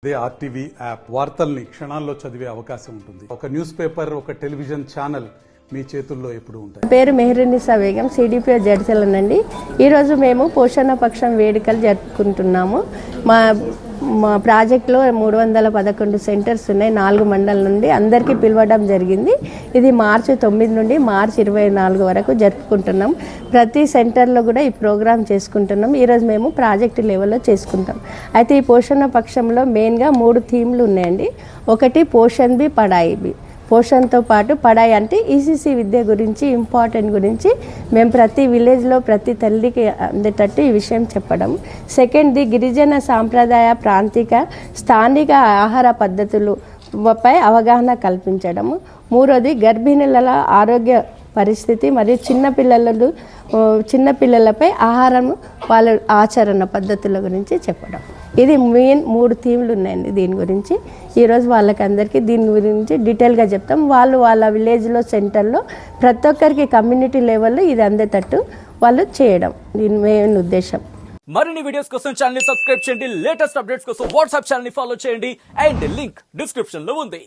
అదే RTV app వార్తల్ని క్షణాల్లో చదివే అవకాశం ఉంటుంది. ఒక న్యూస్ పేపర్, ఒక టెలివిజన్ ఛానల్ మీ చేతుల్లో ఎప్పుడు ఉంటాయి. పేరు మెహరునిసా బేగం, సిడిపిఓ జడ్చలనండి. ఈరోజు మేము పోషణ పక్షం వేడుకలు జరుపుకుంటున్నాము. మా ప్రాజెక్టులో 311 సెంటర్స్ ఉన్నాయి. 4 మండలం నుండి అందరికీ పిలవడం జరిగింది. ఇది మార్చి 9 నుండి మార్చి 24 వరకు జరుపుకుంటున్నాం. ప్రతి సెంటర్లో కూడా ఈ ప్రోగ్రాం చేసుకుంటున్నాం. ఈరోజు మేము ప్రాజెక్టు లెవెల్లో చేసుకుంటాం. అయితే ఈ పోషణ పక్షంలో మెయిన్గా 3 థీమ్లు ఉన్నాయండి. ఒకటి పోషణ్ బి పడాయి బి. పోషణతో పాటు పడాయి అంటే ఈసీసీ విద్య గురించి, ఇంపార్టెంట్ గురించి మేము ప్రతి విలేజ్లో ప్రతి తల్లికి అందేటట్టు ఈ విషయం చెప్పడం. సెకండ్ది గిరిజన సాంప్రదాయ, ప్రాంతిక, స్థానిక ఆహార పద్ధతులు పై అవగాహన కల్పించడము. మూడోది గర్భిణీల ఆరోగ్య పరిస్థితి మరియు చిన్నపిల్లలపై ఆహారం, వాళ్ళ ఆచరణ పద్ధతుల గురించి చెప్పడం. ఇది మెయిన్ 3 థీమ్లు ఉన్నాయండి. దీని గురించి ఈరోజు వాళ్ళకి అందరికీ దీని గురించి డీటెయిల్గా చెప్తాం. వాళ్ళ విలేజ్లో, సెంటర్లో ప్రతి ఒక్కరికి కమ్యూనిటీ లెవెల్లో ఇది అందేటట్టు వాళ్ళు చేయడం దీని మెయిన్ ఉద్దేశం. మరిన్ని వీడియోస్ కోసం ఛానల్ ని సబ్స్క్రైబ్ చేయండి. లేటెస్ట్ అప్డేట్స్ కోసం వాట్సాప్ ఛానల్ ని ఫాలో చేయండి. అండ్ లింక్ డిస్క్రిప్షన్ లో ఉంది.